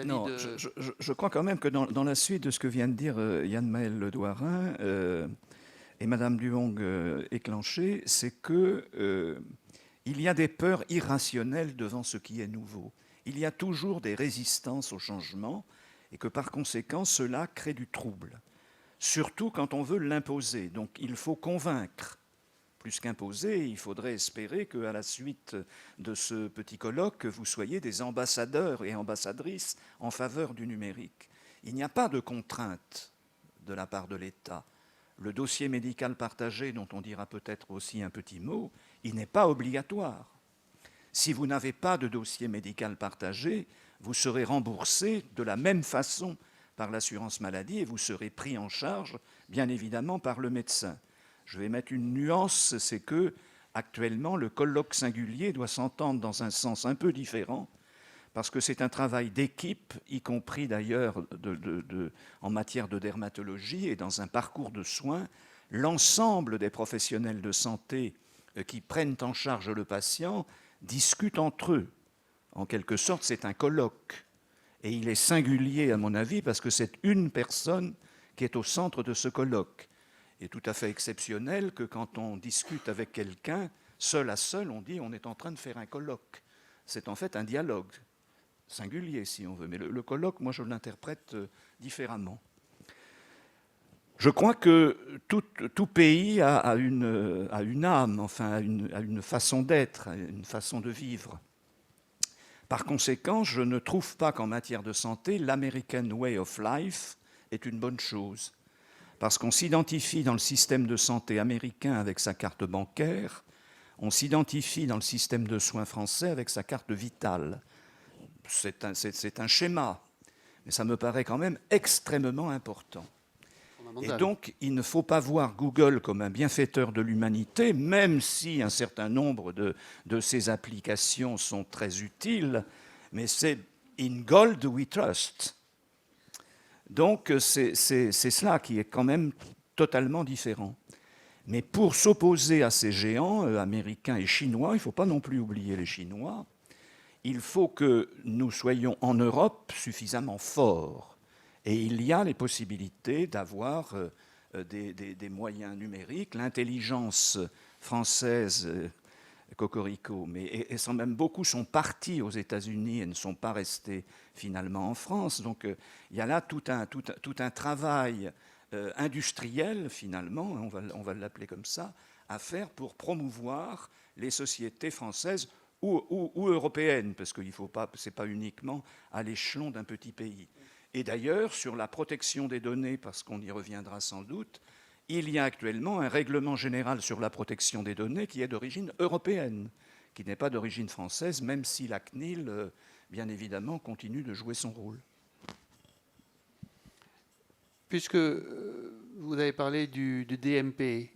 Non, je crois quand même que dans la suite de ce que vient de dire Yann-Maël Le Doirin et Madame Duhong Éclenché, c'est que il y a des peurs irrationnelles devant ce qui est nouveau. Il y a toujours des résistances au changement et que par conséquent, cela crée du trouble. Surtout quand on veut l'imposer. Donc il faut convaincre. Plus qu'imposer, il faudrait espérer qu'à la suite de ce petit colloque, vous soyez des ambassadeurs et ambassadrices en faveur du numérique. Il n'y a pas de contrainte de la part de l'État. Le dossier médical partagé, dont on dira peut-être aussi un petit mot, il n'est pas obligatoire. Si vous n'avez pas de dossier médical partagé, vous serez remboursé de la même façon par l'assurance maladie et vous serez pris en charge, bien évidemment, par le médecin. Je vais mettre une nuance, c'est que actuellement le colloque singulier doit s'entendre dans un sens un peu différent, parce que c'est un travail d'équipe, y compris d'ailleurs en matière de dermatologie et dans un parcours de soins. L'ensemble des professionnels de santé qui prennent en charge le patient discutent entre eux. En quelque sorte, c'est un colloque. Et il est singulier, à mon avis, parce que c'est une personne qui est au centre de ce colloque. Il est tout à fait exceptionnel que quand on discute avec quelqu'un, seul à seul, on dit on est en train de faire un colloque. C'est en fait un dialogue singulier, si on veut. Mais le colloque, moi, je l'interprète différemment. Je crois que tout pays a une âme, enfin, a une façon d'être, une façon de vivre. Par conséquent, je ne trouve pas qu'en matière de santé, l'American Way of Life est une bonne chose. Parce qu'on s'identifie dans le système de santé américain avec sa carte bancaire, on s'identifie dans le système de soins français avec sa carte vitale. C'est un schéma, mais ça me paraît quand même extrêmement important. Et donc, il ne faut pas voir Google comme un bienfaiteur de l'humanité, même si un certain nombre de ses applications sont très utiles, mais c'est « in gold we trust ». Donc, c'est cela qui est quand même totalement différent. Mais pour s'opposer à ces géants américains et chinois, il ne faut pas non plus oublier les Chinois, il faut que nous soyons en Europe suffisamment forts. Et il y a les possibilités d'avoir des moyens numériques. L'intelligence française, cocorico, et sans même beaucoup sont partis aux États-Unis et ne sont pas restés finalement en France. Donc il y a là tout un travail industriel, finalement, on va l'appeler comme ça, à faire pour promouvoir les sociétés françaises ou européennes, parce que ce n'est pas uniquement à l'échelon d'un petit pays. Et d'ailleurs, sur la protection des données, parce qu'on y reviendra sans doute, il y a actuellement un règlement général sur la protection des données qui est d'origine européenne, qui n'est pas d'origine française, même si la CNIL, bien évidemment, continue de jouer son rôle. Puisque vous avez parlé du DMP,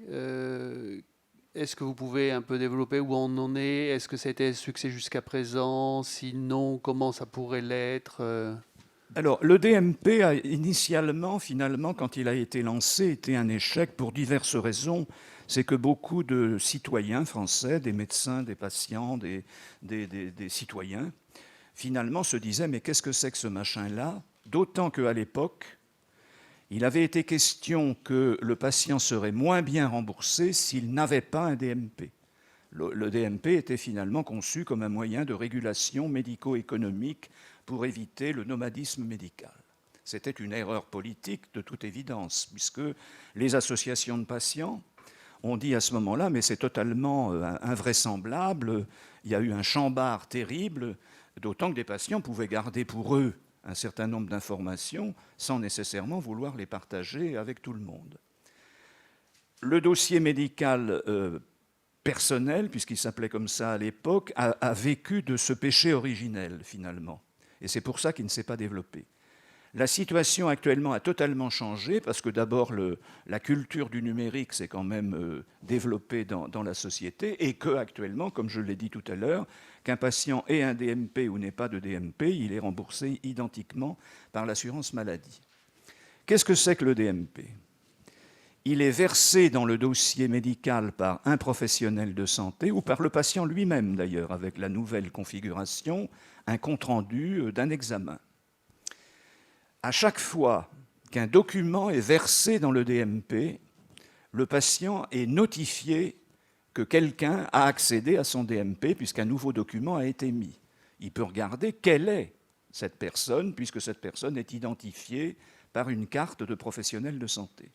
est-ce que vous pouvez un peu développer où on en est? Est-ce que ça a été un succès jusqu'à présent? Sinon, comment ça pourrait l'être? Alors, le DMP a initialement, finalement, quand il a été lancé, été un échec pour diverses raisons. C'est que beaucoup de citoyens français, des médecins, des patients, des citoyens, finalement se disaient « mais qu'est-ce que c'est que ce machin-là » D'autant qu'à l'époque, il avait été question que le patient serait moins bien remboursé s'il n'avait pas un DMP. Le DMP était finalement conçu comme un moyen de régulation médico-économique pour éviter le nomadisme médical. C'était une erreur politique de toute évidence, puisque les associations de patients ont dit à ce moment-là, mais c'est totalement invraisemblable, il y a eu un chambard terrible, d'autant que des patients pouvaient garder pour eux un certain nombre d'informations sans nécessairement vouloir les partager avec tout le monde. Le dossier médical personnel, puisqu'il s'appelait comme ça à l'époque, a vécu de ce péché originel, finalement. Et c'est pour ça qu'il ne s'est pas développé. La situation actuellement a totalement changé, parce que d'abord, la culture du numérique s'est quand même développée dans la société, et qu'actuellement, comme je l'ai dit tout à l'heure, qu'un patient ait un DMP ou n'ait pas de DMP, il est remboursé identiquement par l'assurance maladie. Qu'est-ce que c'est que le DMP ? Il est versé dans le dossier médical par un professionnel de santé ou par le patient lui-même d'ailleurs, avec la nouvelle configuration, un compte-rendu d'un examen. À chaque fois qu'un document est versé dans le DMP, le patient est notifié que quelqu'un a accédé à son DMP puisqu'un nouveau document a été mis. Il peut regarder quelle est cette personne, puisque cette personne est identifiée par une carte de professionnel de santé.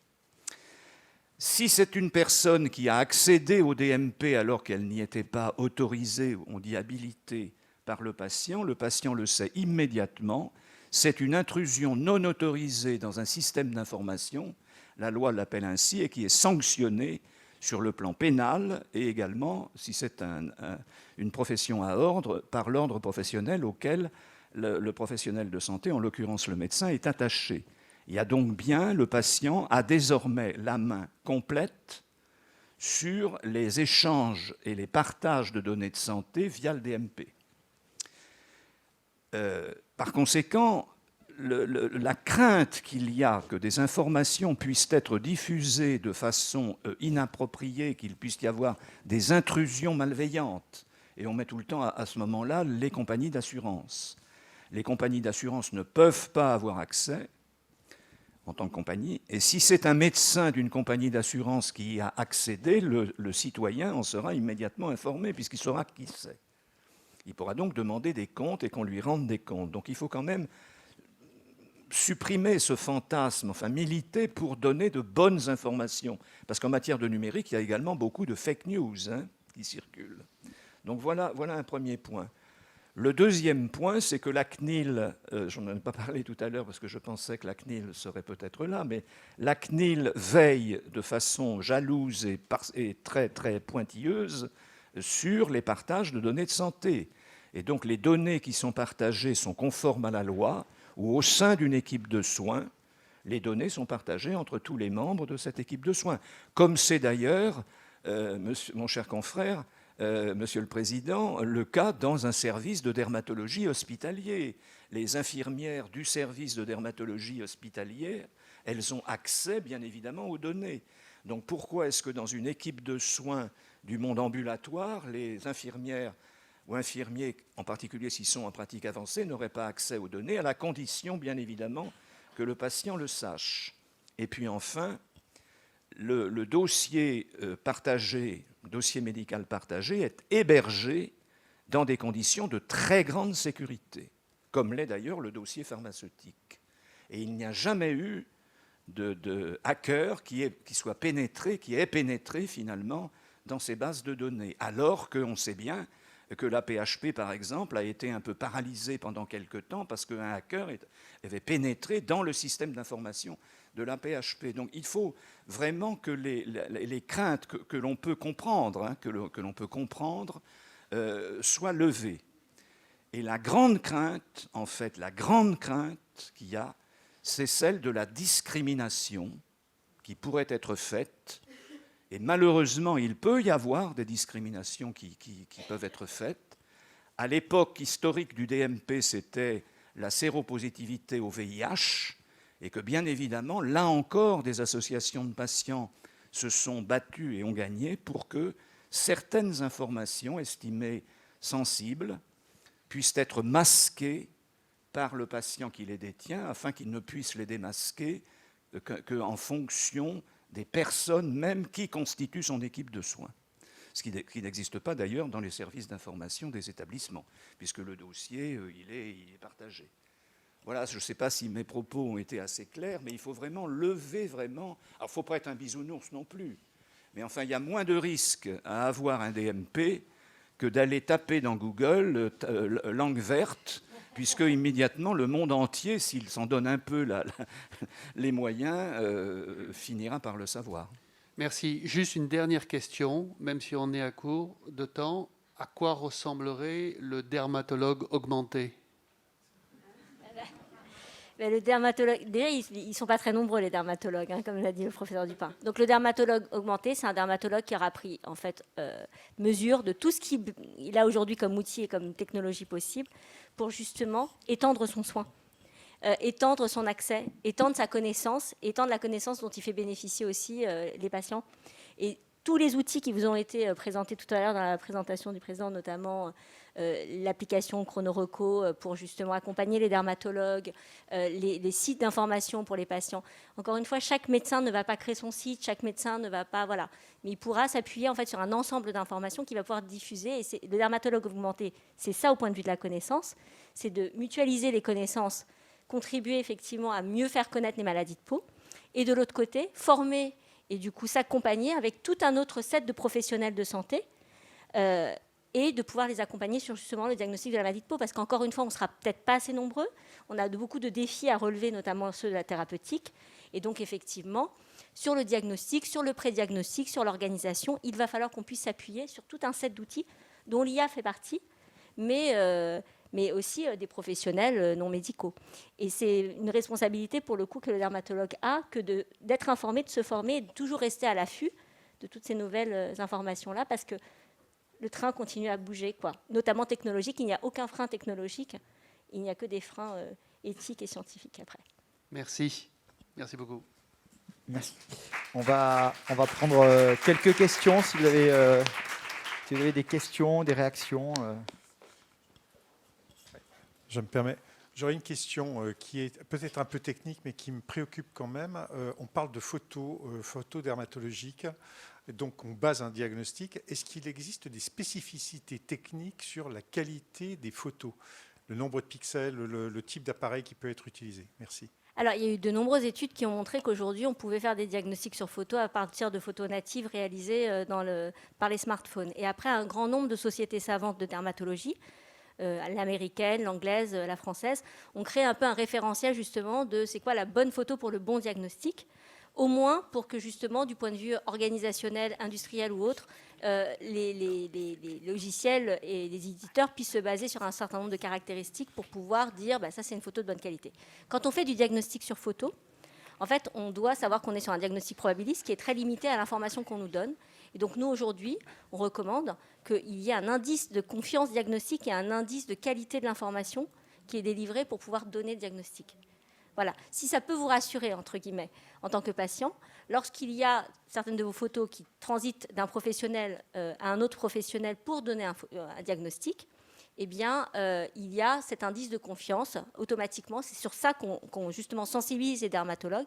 Si c'est une personne qui a accédé au DMP alors qu'elle n'y était pas autorisée, on dit habilitée par le patient le sait immédiatement. C'est une intrusion non autorisée dans un système d'information, la loi l'appelle ainsi, et qui est sanctionnée sur le plan pénal et également, si c'est une profession à ordre, par l'ordre professionnel auquel le professionnel de santé, en l'occurrence le médecin, est attaché. Il y a donc bien, le patient a désormais la main complète sur les échanges et les partages de données de santé via le DMP. Par conséquent, la crainte qu'il y a que des informations puissent être diffusées de façon inappropriée, qu'il puisse y avoir des intrusions malveillantes, Et on met tout le temps à ce moment-là les compagnies d'assurance. Les compagnies d'assurance ne peuvent pas avoir accès en tant que compagnie. Et si c'est un médecin d'une compagnie d'assurance qui y a accédé, le citoyen en sera immédiatement informé puisqu'il saura qui c'est. Il pourra donc demander des comptes et qu'on lui rende des comptes. Donc il faut quand même supprimer ce fantasme, enfin militer pour donner de bonnes informations. Parce qu'en matière de numérique, il y a également beaucoup de fake news qui circulent. Donc voilà un premier point. Le deuxième point, c'est que la CNIL, j'en ai pas parlé tout à l'heure parce que je pensais que la CNIL serait peut-être là, mais la CNIL veille de façon jalouse et très, très pointilleuse sur les partages de données de santé. Et donc les données qui sont partagées sont conformes à la loi, ou au sein d'une équipe de soins, les données sont partagées entre tous les membres de cette équipe de soins. Comme c'est d'ailleurs, mon cher confrère, Monsieur le Président, le cas dans un service de dermatologie hospitalier. Les infirmières du service de dermatologie hospitalière, elles ont accès, bien évidemment, aux données. Donc pourquoi est-ce que dans une équipe de soins du monde ambulatoire, les infirmières ou infirmiers, en particulier s'ils sont en pratique avancée, n'auraient pas accès aux données, à la condition, bien évidemment, que le patient le sache. Et puis enfin, le dossier partagé, dossier médical partagé, est hébergé dans des conditions de très grande sécurité, comme l'est d'ailleurs le dossier pharmaceutique. Et il n'y a jamais eu de hacker qui soit pénétré, qui ait pénétré finalement dans ces bases de données, alors qu'on sait bien que la PHP, par exemple, a été un peu paralysée pendant quelque temps parce qu'un hacker avait pénétré dans le système d'information de la PHP. Donc il faut vraiment que les craintes que l'on peut comprendre, soient levées. Et la grande crainte, en fait, la grande crainte qu'il y a, c'est celle de la discrimination qui pourrait être faite. Et malheureusement, il peut y avoir des discriminations qui peuvent être faites. À l'époque historique du DMP, c'était la séropositivité au VIH, et que bien évidemment, là encore, des associations de patients se sont battues et ont gagné pour que certaines informations estimées sensibles puissent être masquées par le patient qui les détient, afin qu'il ne puisse les démasquer qu'en fonction des personnes même qui constituent son équipe de soins. Ce qui n'existe pas d'ailleurs dans les services d'information des établissements, puisque le dossier, il est partagé. Voilà, je ne sais pas si mes propos ont été assez clairs, mais il faut vraiment lever vraiment... Alors, il ne faut pas être un bisounours non plus, mais enfin, il y a moins de risques à avoir un DMP que d'aller taper dans Google langue verte, puisque immédiatement le monde entier, s'il s'en donne un peu les moyens, finira par le savoir. Merci. Juste une dernière question, même si on est à court de temps. À quoi ressemblerait le dermatologue augmenté ? Le dermatologue, déjà, ils ne sont pas très nombreux, les dermatologues, comme l'a dit le professeur Dupin. Donc, le dermatologue augmenté, c'est un dermatologue qui aura pris en fait, mesure de tout ce qu'il a aujourd'hui comme outil et comme technologie possible pour justement étendre son soin, étendre son accès, étendre sa connaissance, étendre la connaissance dont il fait bénéficier aussi les patients. Et tous les outils qui vous ont été présentés tout à l'heure dans la présentation du président, notamment l'application Chronoreco pour justement accompagner les dermatologues, les sites d'information pour les patients. Encore une fois, chaque médecin ne va pas créer son site, chaque médecin ne va pas, voilà. Mais il pourra s'appuyer en fait sur un ensemble d'informations qu'il va pouvoir diffuser. Et le dermatologue augmenté, c'est ça au point de vue de la connaissance, c'est de mutualiser les connaissances, contribuer effectivement à mieux faire connaître les maladies de peau, et de l'autre côté, former et du coup s'accompagner avec tout un autre set de professionnels de santé et de pouvoir les accompagner sur justement le diagnostic de la maladie de peau, parce qu'encore une fois, on ne sera peut-être pas assez nombreux, on a beaucoup de défis à relever, notamment ceux de la thérapeutique, et donc effectivement, sur le diagnostic, sur le pré-diagnostic, sur l'organisation, il va falloir qu'on puisse s'appuyer sur tout un set d'outils dont l'IA fait partie, mais aussi des professionnels non médicaux. Et c'est une responsabilité, pour le coup, que le dermatologue a, que d'être informé, de se former et de toujours rester à l'affût de toutes ces nouvelles informations-là, parce que le train continue à bouger, notamment technologique. Il n'y a aucun frein technologique, il n'y a que des freins éthiques et scientifiques après. Merci. Merci beaucoup. Merci. On va prendre quelques questions, si vous avez Si vous avez des questions, des réactions. Je me permets. J'aurais une question qui est peut-être un peu technique, mais qui me préoccupe quand même. On parle de photos dermatologiques, donc on base un diagnostic. Est-ce qu'il existe des spécificités techniques sur la qualité des photos, le nombre de pixels, le type d'appareil qui peut être utilisé? Merci. Alors, il y a eu de nombreuses études qui ont montré qu'aujourd'hui, on pouvait faire des diagnostics sur photo à partir de photos natives réalisées par les smartphones. Et après, un grand nombre de sociétés savantes de dermatologie, l'américaine, l'anglaise, la française, ont créé un peu un référentiel justement de c'est quoi la bonne photo pour le bon diagnostic, au moins pour que justement, du point de vue organisationnel, industriel ou autre, les logiciels et les éditeurs puissent se baser sur un certain nombre de caractéristiques pour pouvoir dire ça c'est une photo de bonne qualité. Quand on fait du diagnostic sur photo, en fait, on doit savoir qu'on est sur un diagnostic probabiliste qui est très limité à l'information qu'on nous donne. Et donc nous, aujourd'hui, on recommande qu'il y ait un indice de confiance diagnostique et un indice de qualité de l'information qui est délivré pour pouvoir donner le diagnostic. Voilà. Si ça peut vous rassurer, entre guillemets, en tant que patient, lorsqu'il y a certaines de vos photos qui transitent d'un professionnel à un autre professionnel pour donner un diagnostic, eh bien, il y a cet indice de confiance automatiquement. C'est sur ça qu'on justement sensibilise les dermatologues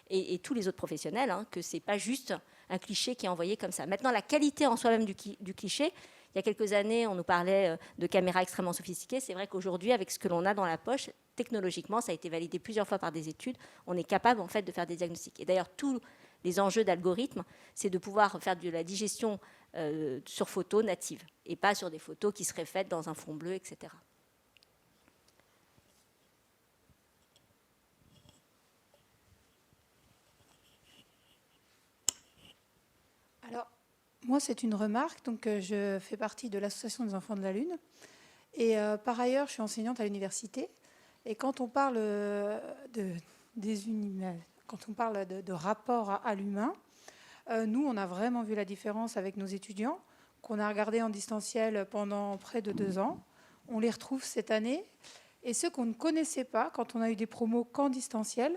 et tous les autres professionnels, que ce n'est pas juste un cliché qui est envoyé comme ça. Maintenant, la qualité en soi-même du cliché, il y a quelques années, on nous parlait de caméras extrêmement sophistiquées. C'est vrai qu'aujourd'hui, avec ce que l'on a dans la poche, technologiquement, ça a été validé plusieurs fois par des études, on est capable en fait de faire des diagnostics. Et d'ailleurs, tous les enjeux d'algorithme, c'est de pouvoir faire de la digestion sur photo native et pas sur des photos qui seraient faites dans un fond bleu, etc. Alors, moi, c'est une remarque. Donc, je fais partie de l'Association des enfants de la Lune. Et par ailleurs, je suis enseignante à l'université. Et quand on parle quand on parle de rapport à l'humain, nous, on a vraiment vu la différence avec nos étudiants, qu'on a regardé en distanciel pendant près de 2 ans. On les retrouve cette année. Et ceux qu'on ne connaissait pas, quand on a eu des promos qu'en distanciel,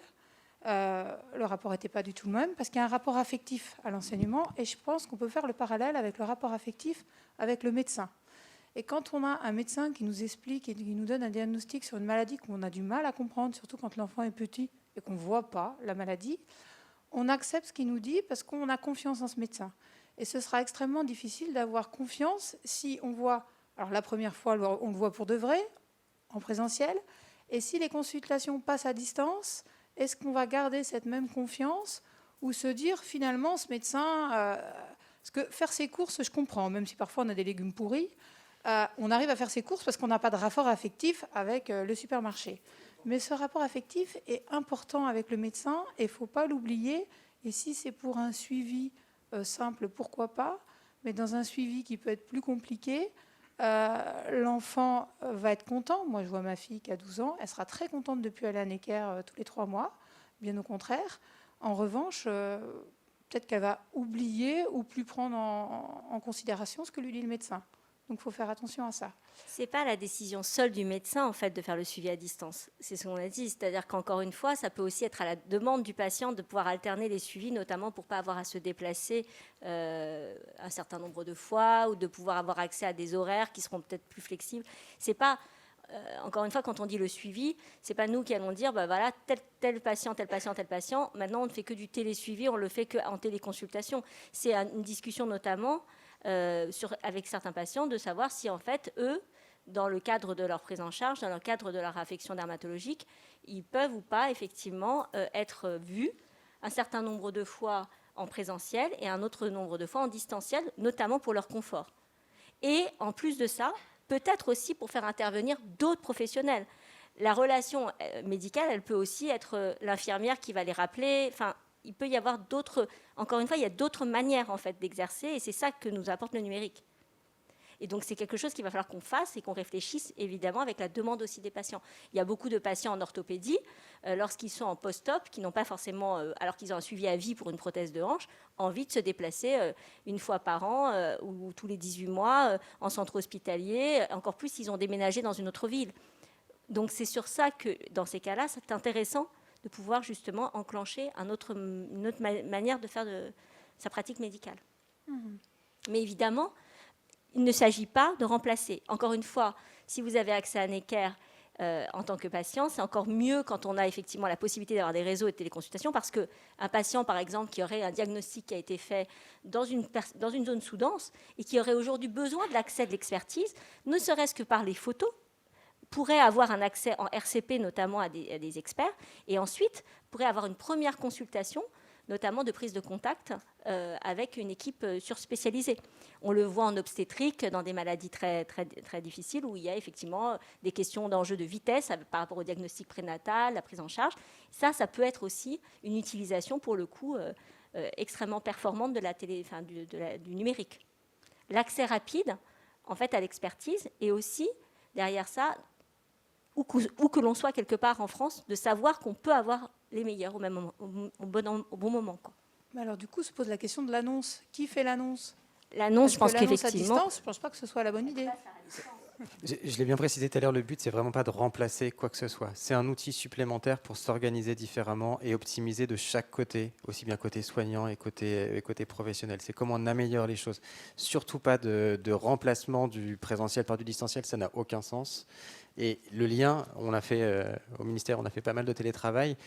le rapport n'était pas du tout le même, parce qu'il y a un rapport affectif à l'enseignement. Et je pense qu'on peut faire le parallèle avec le rapport affectif avec le médecin. Et quand on a un médecin qui nous explique et qui nous donne un diagnostic sur une maladie qu'on a du mal à comprendre, surtout quand l'enfant est petit et qu'on ne voit pas la maladie, on accepte ce qu'il nous dit parce qu'on a confiance en ce médecin. Et ce sera extrêmement difficile d'avoir confiance si on voit, alors la première fois, on le voit pour de vrai, en présentiel, et si les consultations passent à distance, est-ce qu'on va garder cette même confiance ou se dire finalement ce médecin, parce que faire ses courses, je comprends, même si parfois on a des légumes pourris, on arrive à faire ses courses parce qu'on n'a pas de rapport affectif avec le supermarché. Mais ce rapport affectif est important avec le médecin et il ne faut pas l'oublier. Et si c'est pour un suivi simple, pourquoi pas? Mais dans un suivi qui peut être plus compliqué, l'enfant va être content. Moi, je vois ma fille qui a 12 ans. Elle sera très contente de ne plus aller à Necker tous les 3 mois. Bien au contraire. En revanche, peut-être qu'elle va oublier ou plus prendre en considération ce que lui dit le médecin. Donc, il faut faire attention à ça. Ce n'est pas la décision seule du médecin, en fait, de faire le suivi à distance. C'est ce qu'on a dit. C'est-à-dire qu'encore une fois, ça peut aussi être à la demande du patient de pouvoir alterner les suivis, notamment pour ne pas avoir à se déplacer un certain nombre de fois ou de pouvoir avoir accès à des horaires qui seront peut-être plus flexibles. C'est pas... encore une fois, quand on dit le suivi, c'est pas nous qui allons dire, voilà, tel patient, tel patient, tel patient. Maintenant, on ne fait que du télésuivi, on le fait qu'en téléconsultation. C'est une discussion notamment avec certains patients de savoir si, en fait, eux, dans le cadre de leur prise en charge, dans le cadre de leur affection dermatologique, ils peuvent ou pas, effectivement, être vus un certain nombre de fois en présentiel et un autre nombre de fois en distanciel, notamment pour leur confort. Et en plus de ça, peut-être aussi pour faire intervenir d'autres professionnels. La relation médicale, elle peut aussi être l'infirmière qui va les rappeler. Enfin, il peut y avoir d'autres... Encore une fois, il y a d'autres manières en fait, d'exercer et c'est ça que nous apporte le numérique. Et donc, c'est quelque chose qu'il va falloir qu'on fasse et qu'on réfléchisse, évidemment, avec la demande aussi des patients. Il y a beaucoup de patients en orthopédie, lorsqu'ils sont en post-op, qui n'ont pas forcément, alors qu'ils ont un suivi à vie pour une prothèse de hanche, envie de se déplacer une fois par an ou tous les 18 mois en centre hospitalier, encore plus s'ils ont déménagé dans une autre ville. Donc, c'est sur ça que, dans ces cas-là, c'est intéressant de pouvoir justement enclencher une autre manière de faire sa pratique médicale. Mais évidemment, il ne s'agit pas de remplacer. Encore une fois, si vous avez accès à Necker en tant que patient, c'est encore mieux quand on a effectivement la possibilité d'avoir des réseaux et de téléconsultation, parce qu'un patient, par exemple, qui aurait un diagnostic qui a été fait dans une zone sous-dense et qui aurait aujourd'hui besoin de l'accès de l'expertise, ne serait-ce que par les photos, pourrait avoir un accès en RCP notamment à des experts, et ensuite pourrait avoir une première consultation, notamment de prise de contact avec une équipe surspécialisée. On le voit en obstétrique, dans des maladies très, très, très difficiles, où il y a effectivement des questions d'enjeu de vitesse par rapport au diagnostic prénatal, la prise en charge. Ça peut être aussi une utilisation, pour le coup, extrêmement performante de la télé, enfin, du numérique. L'accès rapide, en fait, à l'expertise, et aussi, derrière ça, où que l'on soit quelque part en France, de savoir qu'on peut avoir les meilleurs au même moment, au bon moment, quoi. Mais alors, du coup, se pose la question de l'annonce. Qui fait l'annonce? L'annonce, je pense l'annonce à qu'effectivement... distance, je ne pense pas que ce soit la bonne idée. Je l'ai bien précisé tout à l'heure, le but, c'est vraiment pas de remplacer quoi que ce soit. C'est un outil supplémentaire pour s'organiser différemment et optimiser de chaque côté, aussi bien côté soignant et côté professionnel. C'est comment on améliore les choses. Surtout pas de remplacement du présentiel par du distanciel, ça n'a aucun sens. Et le lien, on a fait au ministère, on a fait pas mal de télétravail.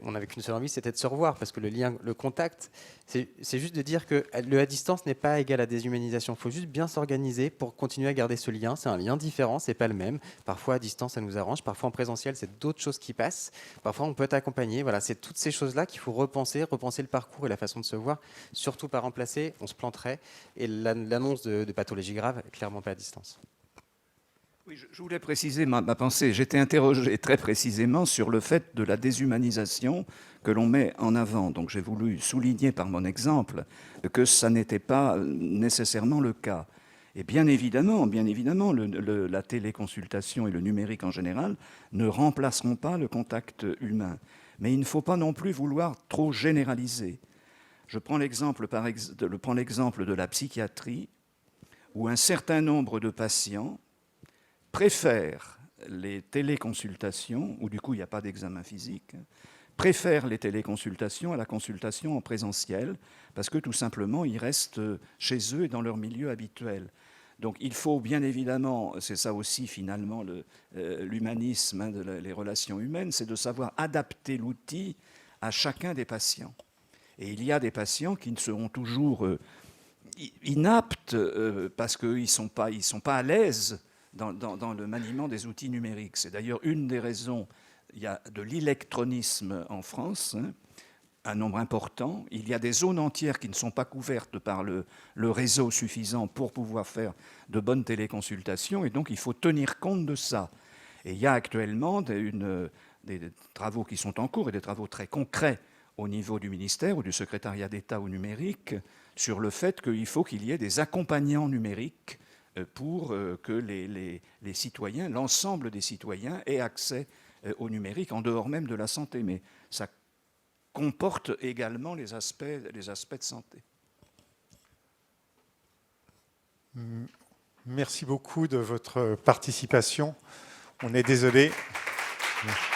On n'avait qu'une seule envie, c'était de se revoir, parce que le lien, le contact, c'est juste de dire que le à distance n'est pas égal à déshumanisation. Il faut juste bien s'organiser pour continuer à garder ce lien. C'est un lien différent, c'est pas le même. Parfois à distance, ça nous arrange. Parfois en présentiel, c'est d'autres choses qui passent. Parfois on peut t'accompagner. Voilà, c'est toutes ces choses-là qu'il faut repenser le parcours et la façon de se voir. Surtout pas remplacer, on se planterait. Et l'annonce de pathologie grave, clairement pas à distance. Oui, je voulais préciser ma pensée. J'étais interrogé très précisément sur le fait de la déshumanisation que l'on met en avant. Donc j'ai voulu souligner par mon exemple que ça n'était pas nécessairement le cas. Et bien évidemment, la téléconsultation et le numérique en général ne remplaceront pas le contact humain. Mais il ne faut pas non plus vouloir trop généraliser. Je prends l'exemple de la psychiatrie, où un certain nombre de patients préfèrent les téléconsultations, où du coup il n'y a pas d'examen physique, préfèrent les téléconsultations à la consultation en présentiel, parce que tout simplement ils restent chez eux et dans leur milieu habituel. Donc il faut bien évidemment, c'est ça aussi finalement l'humanisme, les relations humaines, c'est de savoir adapter l'outil à chacun des patients. Et il y a des patients qui ne seront toujours inaptes parce qu'ils ne sont pas à l'aise dans le maniement des outils numériques. C'est d'ailleurs une des raisons, il y a de l'électronisme en France, un nombre important. Il y a des zones entières qui ne sont pas couvertes par le réseau suffisant pour pouvoir faire de bonnes téléconsultations, et donc il faut tenir compte de ça. Et il y a actuellement des travaux qui sont en cours, et des travaux très concrets au niveau du ministère ou du secrétariat d'État au numérique, sur le fait qu'il faut qu'il y ait des accompagnants numériques pour que les citoyens, l'ensemble des citoyens, aient accès au numérique en dehors même de la santé. Mais ça comporte également les aspects de santé. Merci beaucoup de votre participation. On est désolé. Merci.